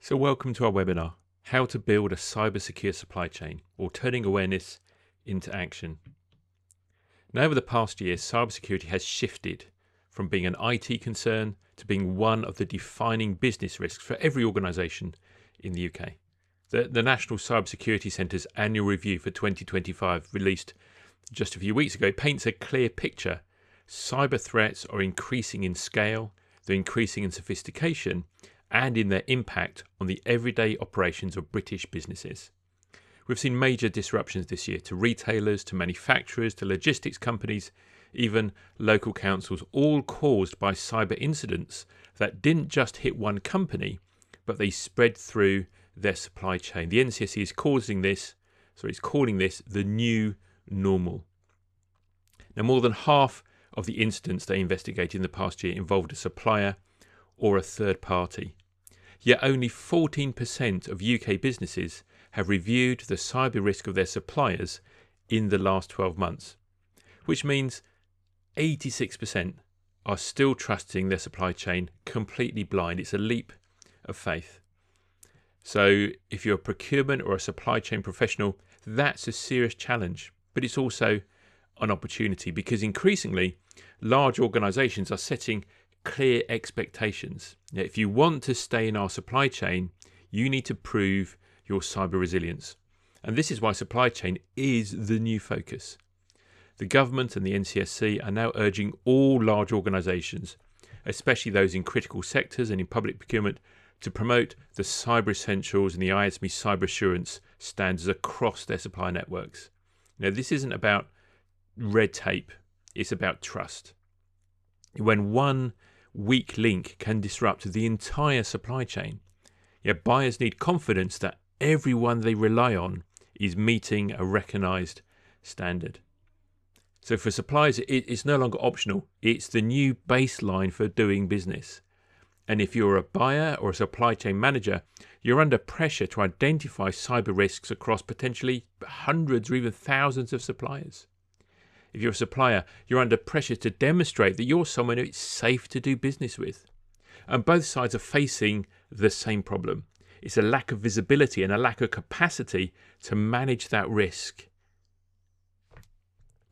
So welcome to our webinar, How to Build a Cyber-Secure Supply Chain, or Turning Awareness into Action. Now, over the past year, cybersecurity has shifted from being an IT concern to being one of the defining business risks for every organisation in the UK. The National Cybersecurity Centre's annual review for 2025, released just a few weeks ago, paints a clear picture. Cyber threats are increasing in scale, they're increasing in sophistication, and in their impact on the everyday operations of British businesses. We've seen major disruptions this year to retailers, to manufacturers, to logistics companies, even local councils, all caused by cyber incidents that didn't just hit one company, but they spread through their supply chain. The NCSC is calling this the new normal. Now, more than half of the incidents they investigated in the past year involved a supplier or a third party. Yet only 14% of UK businesses have reviewed the cyber risk of their suppliers in the last 12 months, which means 86% are still trusting their supply chain completely blind. It's a leap of faith. So if you're a procurement or a supply chain professional, that's a serious challenge, but it's also an opportunity because increasingly large organisations are setting clear expectations. Now, if you want to stay in our supply chain, you need to prove your cyber resilience. And this is why supply chain is the new focus. The government and the NCSC are now urging all large organisations, especially those in critical sectors and in public procurement, to promote the cyber essentials and the ISME cyber assurance standards across their supply networks. Now, this isn't about red tape, it's about trust. When one weak link can disrupt the entire supply chain, buyers need confidence that everyone they rely on is meeting a recognised standard. So for suppliers, it's no longer optional. It's the new baseline for doing business. And if you're a buyer or a supply chain manager, you're under pressure to identify cyber risks across potentially hundreds or even thousands of suppliers. If you're a supplier, you're under pressure to demonstrate that you're someone it's safe to do business with. And both sides are facing the same problem. It's a lack of visibility and a lack of capacity to manage that risk.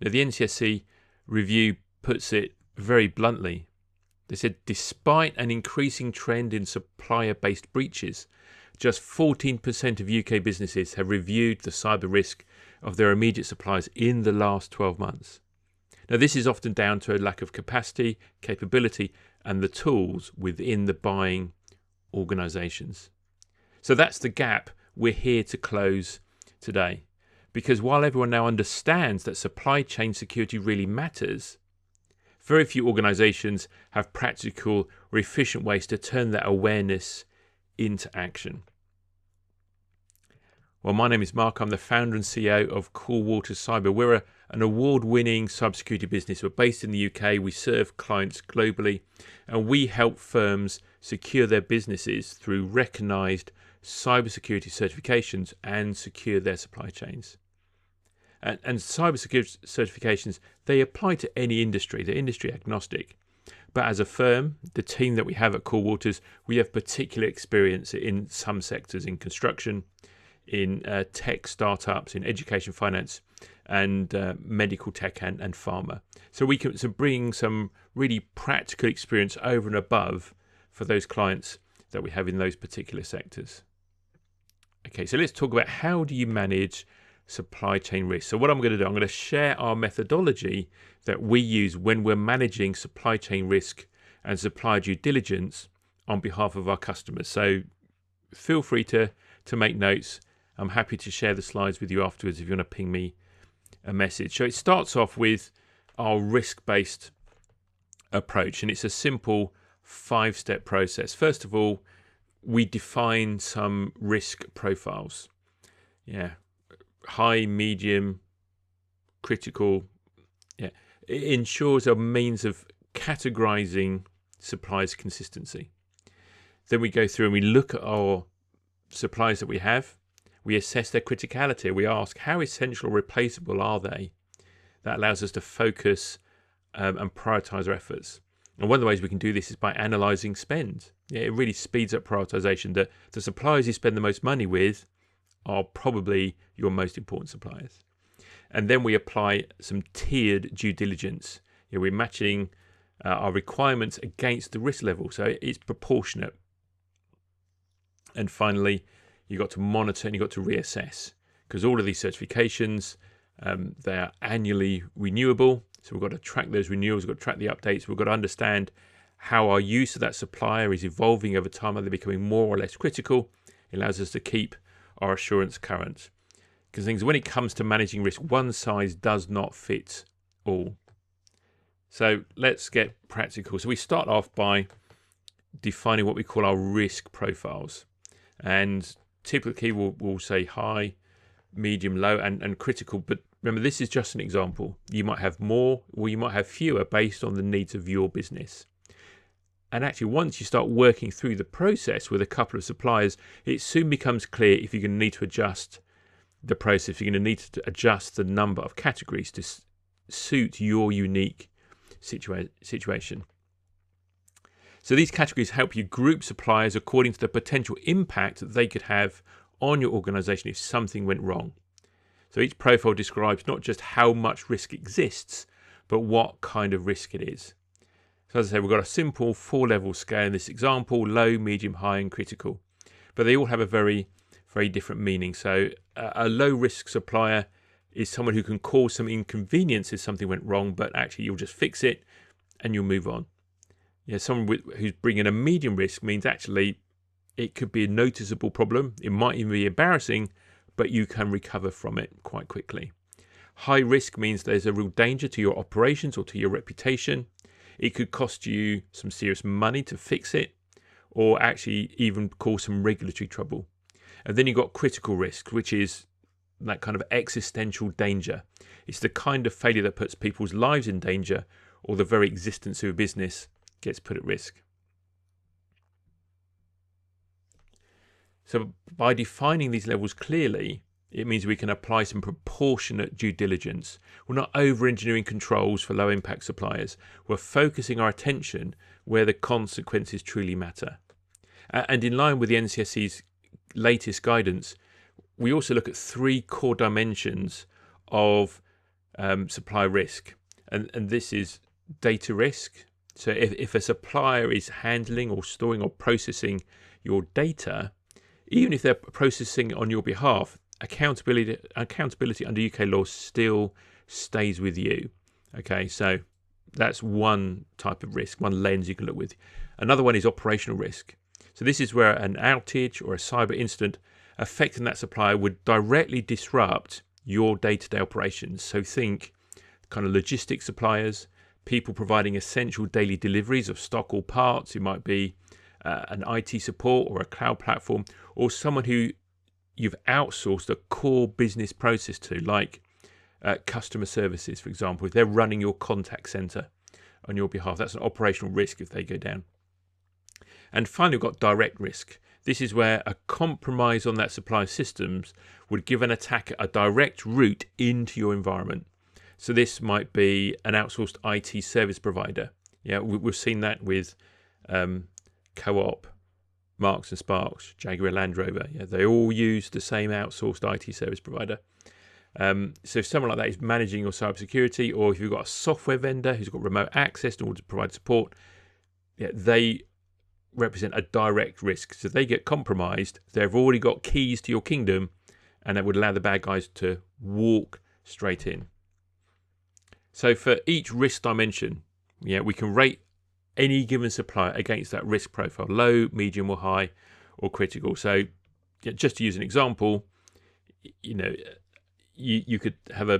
Now, the NCSC review puts it very bluntly. They said, despite an increasing trend in supplier-based breaches, just 14% of UK businesses have reviewed the cyber risk of their immediate suppliers in the last 12 months. Now, this is often down to a lack of capacity, capability, and the tools within the buying organisations. So that's the gap we're here to close today. Because while everyone now understands that supply chain security really matters, very few organisations have practical or efficient ways to turn that awareness into action. Well, my name is Mark. I'm the founder and CEO of Cool Waters Cyber. We're an award-winning cybersecurity business. We're based in the UK. We serve clients globally, and we help firms secure their businesses through recognised cybersecurity certifications and secure their supply chains. And cybersecurity certifications, they apply to any industry. They're industry agnostic. But as a firm, the team that we have at Cool Waters, we have particular experience in some sectors, in construction, in tech startups, in education, finance, and medical tech and pharma. So we can bring some really practical experience over and above for those clients that we have in those particular sectors. Okay, so let's talk about how do you manage supply chain risk. So what I'm going to do, I'm going to share our methodology that we use when we're managing supply chain risk and supplier due diligence on behalf of our customers. So feel free to make notes. I'm happy to share the slides with you afterwards if you want to ping me a message. So it starts off with our risk-based approach, and it's a simple 5-step process. First of all, we define some risk profiles. High, medium, critical. It ensures a means of categorizing suppliers' consistency. Then we go through and we look at our suppliers that we have. We assess their criticality. We ask, how essential or replaceable are they? That allows us to focus and prioritise our efforts. And one of the ways we can do this is by analysing spend. Yeah, it really speeds up prioritisation. The suppliers you spend the most money with are probably your most important suppliers. And then we apply some tiered due diligence. We're matching our requirements against the risk level, so it's proportionate. And finally, you've got to monitor and you've got to reassess, because all of these certifications, they are annually renewable. So we've got to track those renewals, we've got to track the updates, we've got to understand how our use of that supplier is evolving over time. Are they becoming more or less critical? It allows us to keep our assurance current. Because when it comes to managing risk, one size does not fit all. So let's get practical. So we start off by defining what we call our risk profiles. And typically we'll say high, medium, low, and critical. But remember, this is just an example. You might have more or you might have fewer based on the needs of your business. And actually, once you start working through the process with a couple of suppliers, it soon becomes clear if you're going to need to adjust the process, you're going to need to adjust the number of categories to suit your unique situation. So these categories help you group suppliers according to the potential impact that they could have on your organization if something went wrong. So each profile describes not just how much risk exists, but what kind of risk it is. So as I say, we've got a simple 4-level scale in this example: low, medium, high, and critical. But they all have a very different meaning. So a low risk supplier is someone who can cause some inconvenience if something went wrong, but actually you'll just fix it and you'll move on. Someone who's bringing a medium risk means actually it could be a noticeable problem. It might even be embarrassing, but you can recover from it quite quickly. High risk means there's a real danger to your operations or to your reputation. It could cost you some serious money to fix it, or actually even cause some regulatory trouble. And then you've got critical risk, which is that kind of existential danger. It's the kind of failure that puts people's lives in danger, or the very existence of a business gets put at risk. So by defining these levels clearly, it means we can apply some proportionate due diligence. We're not over-engineering controls for low-impact suppliers. We're focusing our attention where the consequences truly matter. And in line with the NCSC's latest guidance, we also look at 3 core dimensions of supply risk. And this is data risk. So if a supplier is handling or storing or processing your data, even if they're processing on your behalf, accountability under UK law still stays with you. Okay, so that's one type of risk, one lens you can look with. Another one is operational risk. So this is where an outage or a cyber incident affecting that supplier would directly disrupt your day-to-day operations. So think kind of logistics suppliers, people providing essential daily deliveries of stock or parts. It might be an IT support or a cloud platform, or someone who you've outsourced a core business process to, like customer services, for example. If they're running your contact center on your behalf, that's an operational risk if they go down. And finally, we've got direct risk. This is where a compromise on that supplier's systems would give an attacker a direct route into your environment. So this might be an outsourced IT service provider. Yeah, we've seen that with Co-op, Marks and Sparks, Jaguar Land Rover. Yeah, they all use the same outsourced IT service provider. So if someone like that is managing your cybersecurity, or if you've got a software vendor who's got remote access in order to provide support, they represent a direct risk. So if they get compromised, they've already got keys to your kingdom, and that would allow the bad guys to walk straight in. So for each risk dimension, we can rate any given supplier against that risk profile: low, medium, or high, or critical. So just to use an example, you could have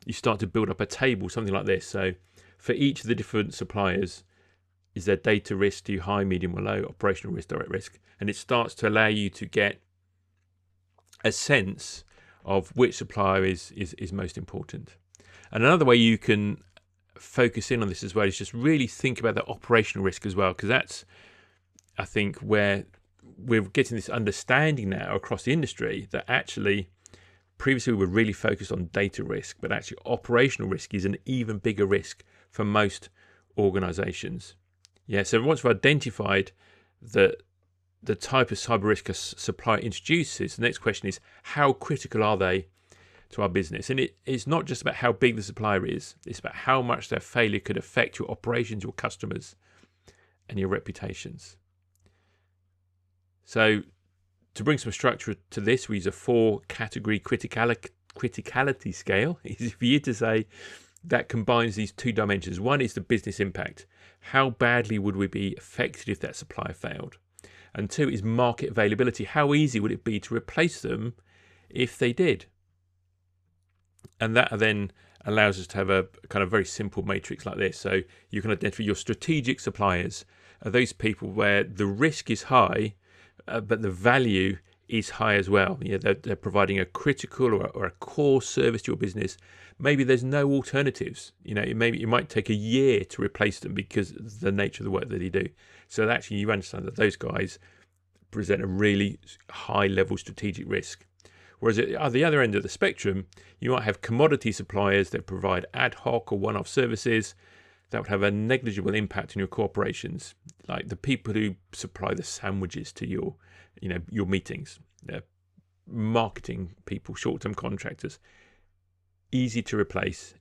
you start to build up a table, something like this. So for each of the different suppliers, is there data risk to high, medium, or low, operational risk, direct risk? And it starts to allow you to get a sense of which supplier is most important. And another way you can focus in on this as well is just really think about the operational risk as well, because that's, I think, where we're getting this understanding now across the industry that actually previously we were really focused on data risk, but actually operational risk is an even bigger risk for most organizations. Yeah, so once we've identified the type of cyber risk a supplier introduces, the next question is how critical are they to our business? And it's not just about how big the supplier is, it's about how much their failure could affect your operations, your customers, and your reputations. So to bring some structure to this, we use a 4-category criticality scale. Easy for you to say. That combines these 2 dimensions. One is the business impact. How badly would we be affected if that supplier failed? And 2 is market availability. How easy would it be to replace them if they did? And that then allows us to have a kind of very simple matrix like this. So you can identify your strategic suppliers are those people where the risk is high, but the value is high as well. Yeah, they're providing a critical or a core service to your business. Maybe there's no alternatives. Maybe it might take a year to replace them because of the nature of the work that they do. So actually, you understand that those guys present a really high level strategic risk. Whereas at the other end of the spectrum, you might have commodity suppliers that provide ad hoc or one-off services that would have a negligible impact on your corporations, like the people who supply the sandwiches to your meetings, marketing people, short-term contractors. Easy to replace,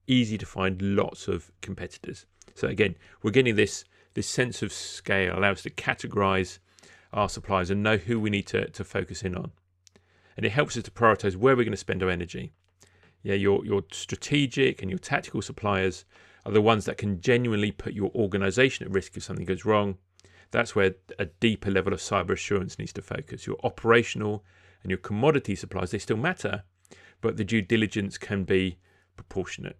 easy to find lots of competitors. So again, we're getting this sense of scale, allows us to categorize our suppliers and know who we need to focus in on. And it helps us to prioritize where we're going to spend our energy. Yeah, your strategic and your tactical suppliers are the ones that can genuinely put your organization at risk if something goes wrong. That's where a deeper level of cyber assurance needs to focus. Your operational and your commodity suppliers, they still matter, but the due diligence can be proportionate.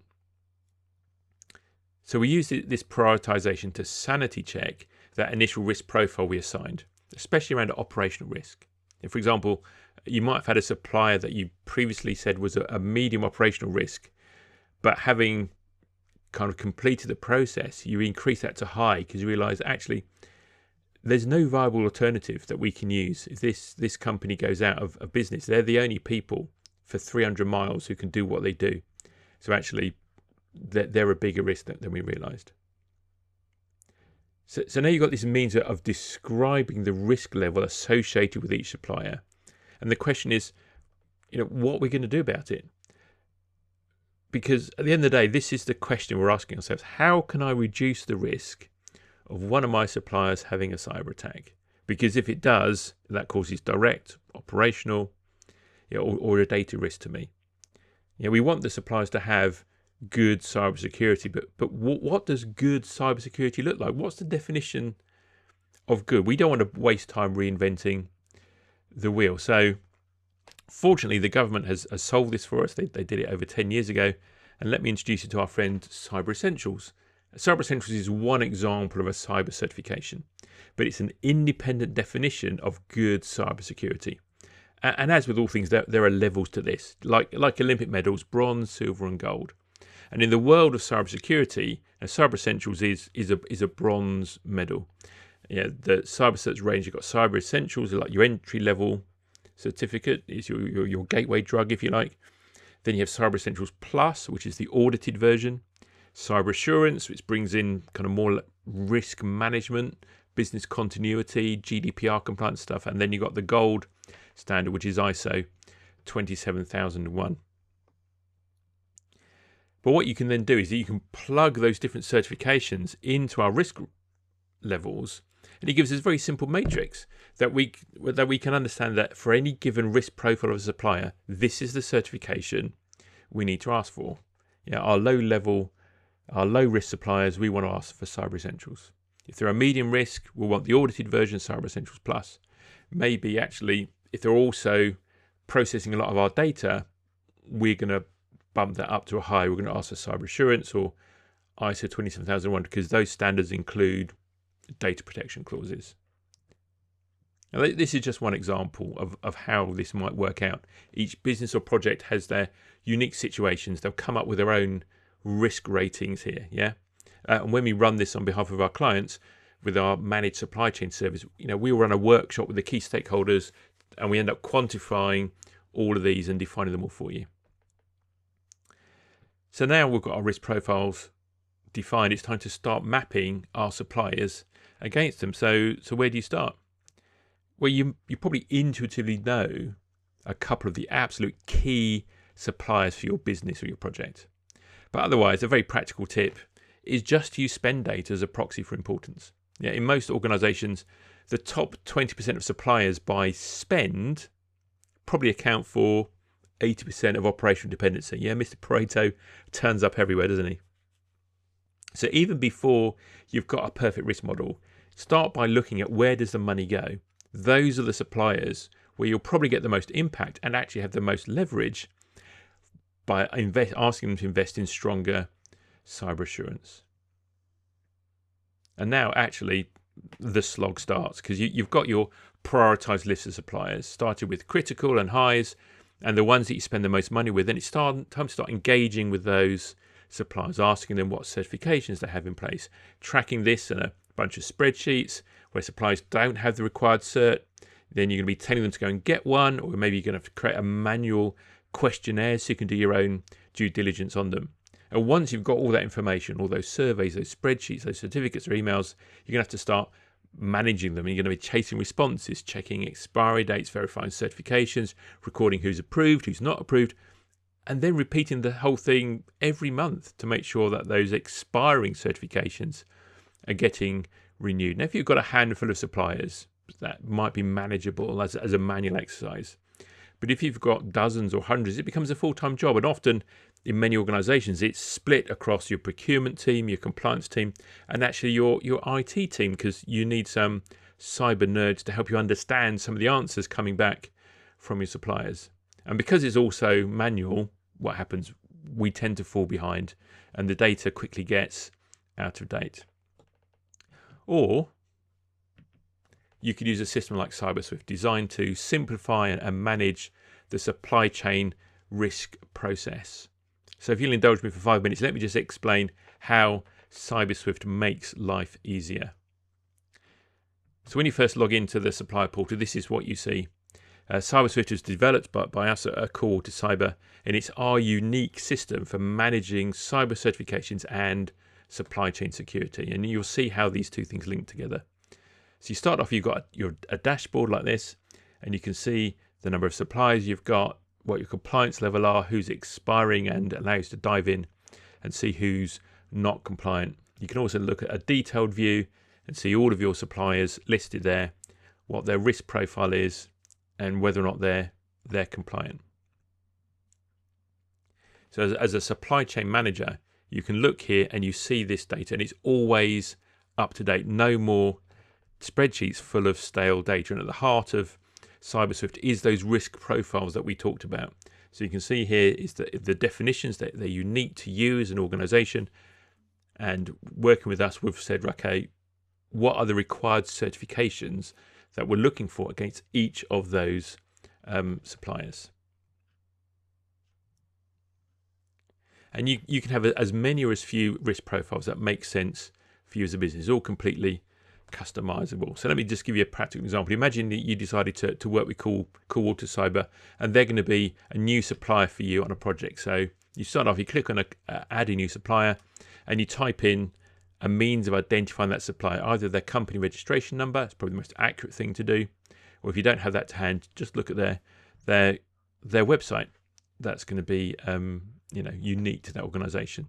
So we use this prioritization to sanity check that initial risk profile we assigned, especially around operational risk. If, for example, you might have had a supplier that you previously said was a medium operational risk, but having kind of completed the process, you increase that to high because you realize actually there's no viable alternative that we can use. If this company goes out of business, they're the only people for 300 miles who can do what they do. So actually, they're a bigger risk than we realized. So now you've got this means of describing the risk level associated with each supplier. And the question is, what we're going to do about it. Because at the end of the day, this is the question we're asking ourselves. How can I reduce the risk of one of my suppliers having a cyber attack? Because if it does, that causes direct, operational, or a data risk to me. We want the suppliers to have good cybersecurity, but what does good cybersecurity look like? What's the definition of good? We don't want to waste time reinventing the wheel. So fortunately, the government has solved this for us. They did it over 10 years ago. And let me introduce you to our friend Cyber Essentials. Cyber Essentials is one example of a cyber certification, but it's an independent definition of good cybersecurity. And as with all things, there are levels to this, like Olympic medals, bronze, silver, and gold. And in the world of cybersecurity, Cyber Essentials is a bronze medal. The cyber certs range. You've got Cyber Essentials, like your entry level certificate, is your gateway drug, if you like. Then you have Cyber Essentials Plus, which is the audited version. Cyber Assurance, which brings in kind of more risk management, business continuity, GDPR compliance stuff. And then you've got the gold standard, which is ISO 27001. But what you can then do is that you can plug those different certifications into our risk levels, and it gives us a very simple matrix that we can understand that for any given risk profile of a supplier, this is the certification we need to ask for. Our low risk suppliers, we want to ask for Cyber Essentials. If they're a medium risk, we'll want the audited version, Cyber Essentials Plus. Maybe actually, if they're also processing a lot of our data, we're going to bump that up to a high. We're going to ask for Cyber Assurance or ISO 27001 because those standards include data protection clauses. Now, this is just one example of how this might work out. Each business or project has their unique situations. They'll come up with their own risk ratings here, and when we run this on behalf of our clients with our managed supply chain service, we run a workshop with the key stakeholders and we end up quantifying all of these and defining them all for you. So now we've got our risk profiles defined, it's time to start mapping our suppliers against them. So where do you start? Well, you probably intuitively know a couple of the absolute key suppliers for your business or your project. But otherwise, a very practical tip is just to use spend data as a proxy for importance. Yeah, in most organizations, the top 20% of suppliers by spend probably account for 80% of operational dependency. Yeah, Mr. Pareto turns up everywhere, doesn't he? So even before you've got a perfect risk model, start by looking at where does the money go. Those are the suppliers where you'll probably get the most impact and actually have the most leverage by asking them to invest in stronger cyber assurance. And now actually the slog starts, because you've got your prioritized list of suppliers, started with critical and highs, and the ones that you spend the most money with. Then it's time to start engaging with those suppliers, asking them what certifications they have in place, tracking this in a bunch of spreadsheets where suppliers don't have the required cert. Then you're going to be telling them to go and get one, or maybe you're going to have to create a manual questionnaire so you can do your own due diligence on them. And once you've got all that information, all those surveys, those spreadsheets, those certificates or emails, you're going to have to start managing them. And you're going to be chasing responses, checking expiry dates, verifying certifications, recording who's approved, who's not approved, and then repeating the whole thing every month to make sure that those expiring certifications are getting renewed. Now, if you've got a handful of suppliers, that might be manageable as a manual exercise. But if you've got dozens or hundreds, it becomes a full-time job. And often in many organizations, it's split across your procurement team, your compliance team, and actually your IT team, because you need some cyber nerds to help you understand some of the answers coming back from your suppliers. And because it's also manual, what happens? We tend to fall behind and the data quickly gets out of date. Or you could use a system like CyberSwift designed to simplify and manage the supply chain risk process. So if you'll indulge me for 5 minutes, let me just explain how CyberSwift makes life easier. So when you first log into the supplier portal, this is what you see. CyberSwift is developed by us at Corewater Cyber, and it's our unique system for managing cyber certifications and supply chain security. And you'll see how these two things link together. So you start off, you've got a dashboard like this, and you can see the number of suppliers you've got, what your compliance level are, who's expiring, and allows you to dive in and see who's not compliant. You can also look at a detailed view and see all of your suppliers listed there, what their risk profile is, and whether or not they're compliant. So as a supply chain manager, you can look here and you see this data, and it's always up to date. No more spreadsheets full of stale data. And at the heart of CyberSwift is those risk profiles that we talked about. So you can see here is the definitions that they're unique to you as an organization. And working with us, we've said, okay, what are the required certifications that we're looking for against each of those suppliers? And you can have as many or as few risk profiles that make sense for you as a business. It's all completely customizable. So let me just give you a practical example. Imagine that you decided to work with Corewater Cyber, and they're going to be a new supplier for you on a project. So you start off, you click on add a new supplier, and you type in a means of identifying that supplier, either their company registration number. It's probably the most accurate thing to do. Or if you don't have that to hand, just look at their website. That's going to be unique to that organization.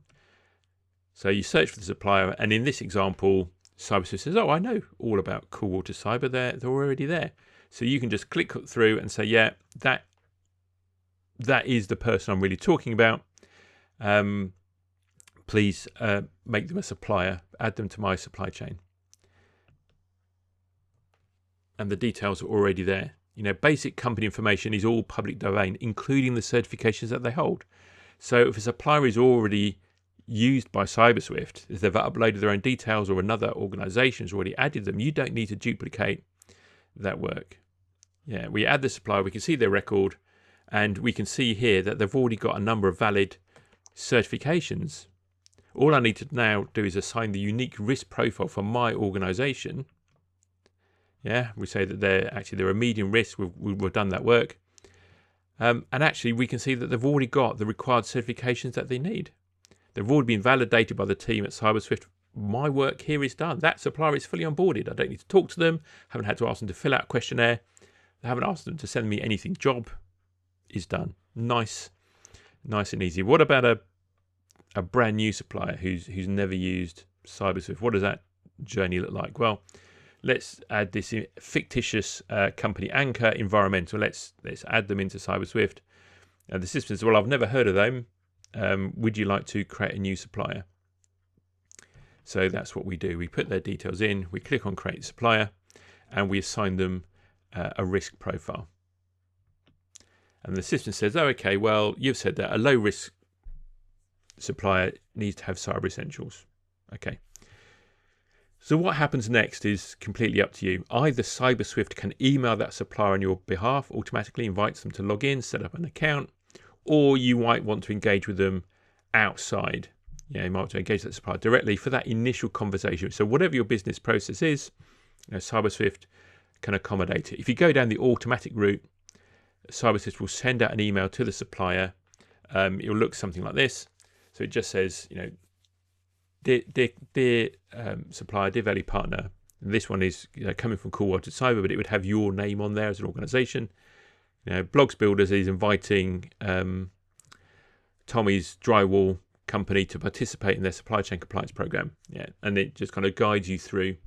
So you search for the supplier, and in this example, CyberSwift says, oh, I know all about Corewater Cyber. They're already there. So you can just click through and say, yeah, that is the person I'm really talking about. Please make them a supplier, add them to my supply chain. And the details are already there. Basic company information is all public domain, including the certifications that they hold. So if a supplier is already used by CyberSwift, if they've uploaded their own details or another organization has already added them, you don't need to duplicate that work. Yeah, we add the supplier, we can see their record, and we can see here that they've already got a number of valid certifications. All I need to now do is assign the unique risk profile for my organization. Yeah, we say that they're a medium risk. We've done that work. And actually, we can see that they've already got the required certifications that they need. They've already been validated by the team at CyberSwift. My work here is done. That supplier is fully onboarded. I don't need to talk to them. Haven't had to ask them to fill out a questionnaire. I haven't asked them to send me anything. Job is done. Nice and easy. What about a brand new supplier who's never used CyberSwift? What does that journey look like? Well, let's add this fictitious company, Anchor Environmental. Let's add them into CyberSwift. The system says, well, I've never heard of them. Would you like to create a new supplier? So that's what we do. We put their details in, we click on create supplier, and we assign them a risk profile. And the system says, oh, okay, well, you've said that a low risk supplier needs to have Cyber Essentials. Okay. So what happens next is completely up to you. Either CyberSwift can email that supplier on your behalf, automatically invites them to log in, set up an account, or you might want to engage with them outside. You might want to engage that supplier directly for that initial conversation. So whatever your business process is, CyberSwift can accommodate it. If you go down the automatic route, CyberSwift will send out an email to the supplier. It will look something like this. So it just says, dear supplier, dear value partner. And this one is coming from Coolwater Cyber, but it would have your name on there as an organisation. Blogs Builders is inviting Tommy's Drywall company to participate in their supply chain compliance program. And it just kind of guides you through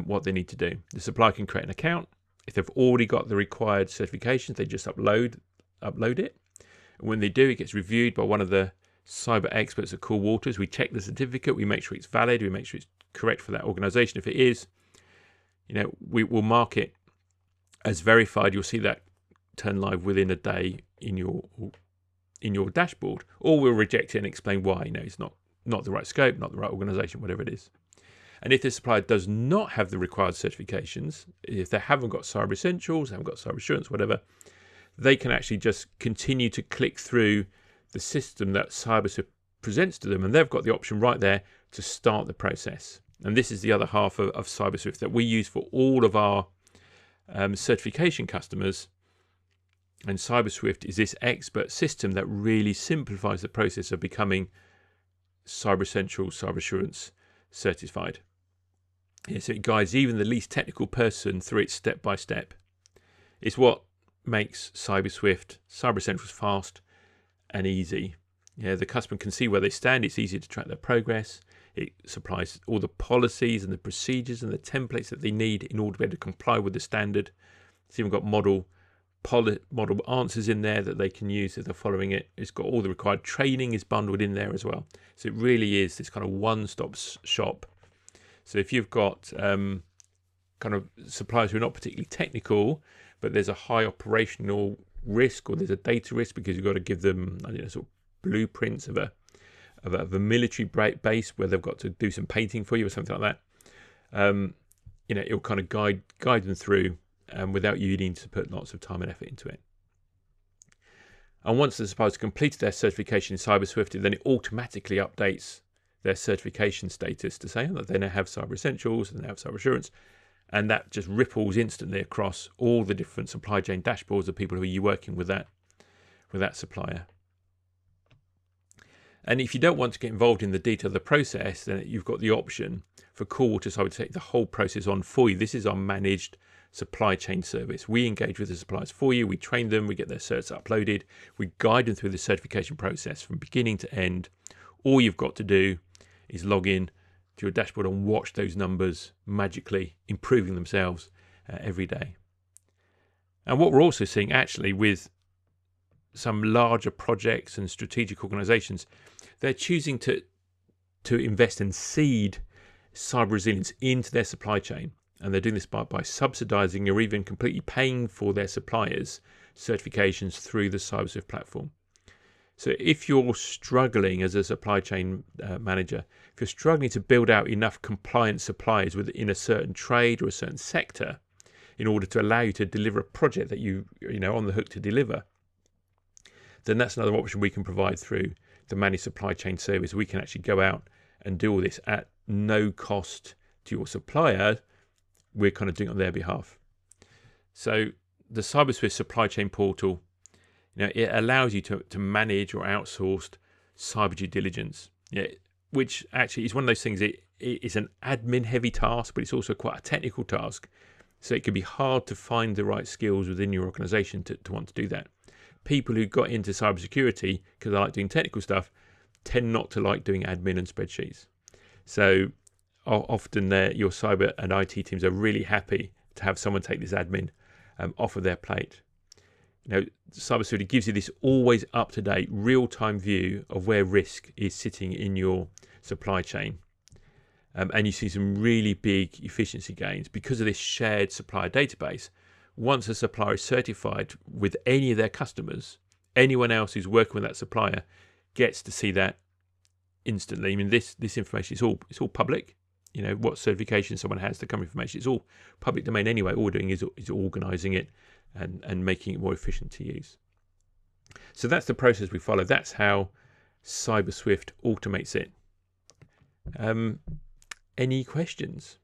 what they need to do. The supplier can create an account. If they've already got the required certifications, they just upload it. And when they do, it gets reviewed by one of the cyber experts at Coolwaters. We check the certificate, we make sure it's valid, we make sure it's correct for that organisation. If it is, we will mark it as verified. You'll see that turn live within a day in your dashboard, or we'll reject it and explain why. It's not the right scope, not the right organisation, whatever it is. And if the supplier does not have the required certifications, if they haven't got Cyber Essentials, haven't got Cyber Assurance, whatever, they can actually just continue to click through the system that CyberSwift presents to them, and they've got the option right there to start the process. And this is the other half of CyberSwift that we use for all of our certification customers. And CyberSwift is this expert system that really simplifies the process of becoming Cyber Essentials, Cyber Assurance certified. So it guides even the least technical person through it step by step. It's what makes CyberSwift, Cyber Essentials fast and easy. The customer can see where they stand. It's easy to track their progress. It supplies all the policies and the procedures and the templates that they need in order to be able to comply with the standard. It's even got model answers in there that they can use if they're following it. It's got all the required training is bundled in there as well. So it really is this kind of one-stop shop. So if you've got kind of suppliers who are not particularly technical, but there's a high operational risk or there's a data risk because you've got to give them sort of blueprints of a military base where they've got to do some painting for you or something like that, it'll kind of guide them through without you needing to put lots of time and effort into it. And once the supplier's completed their certification in CyberSwift, then it automatically updates their certification status to say that they now have Cyber Essentials and they have Cyber Assurance, and that just ripples instantly across all the different supply chain dashboards of people who are working with that supplier. And if you don't want to get involved in the detail of the process, then you've got the option for Coolwater, I would take the whole process on for you. This is our managed supply chain service. We engage with the suppliers for you. We train them. We get their certs uploaded. We guide them through the certification process from beginning to end. All you've got to do is log in to your dashboard and watch those numbers magically improving themselves every day. And what we're also seeing actually with some larger projects and strategic organizations, they're choosing to invest and seed cyber resilience into their supply chain. And they're doing this by subsidizing or even completely paying for their suppliers' certifications through the CyberSwift platform. So if you're struggling as a supply chain manager, if you're struggling to build out enough compliant suppliers within a certain trade or a certain sector in order to allow you to deliver a project that you're on the hook to deliver, then that's another option we can provide through the managed supply chain service. We can actually go out and do all this at no cost to your supplier. We're kind of doing it on their behalf. So the CyberSwift supply chain portal, it allows you to manage or outsource cyber due diligence, which actually is one of those things. It's an admin heavy task, but it's also quite a technical task. So it can be hard to find the right skills within your organization to want to do that. People who got into cybersecurity because they like doing technical stuff tend not to like doing admin and spreadsheets. So often your cyber and IT teams are really happy to have someone take this admin off of their plate. Cybersecurity gives you this always up-to-date, real-time view of where risk is sitting in your supply chain. And you see some really big efficiency gains because of this shared supplier database. Once a supplier is certified with any of their customers, anyone else who's working with that supplier gets to see that instantly. I mean, this information is all public. What certification someone has, the company information, it's all public domain anyway. All we're doing is organising it and making it more efficient to use. So that's the process we follow. That's how CyberSwift automates it. Any questions?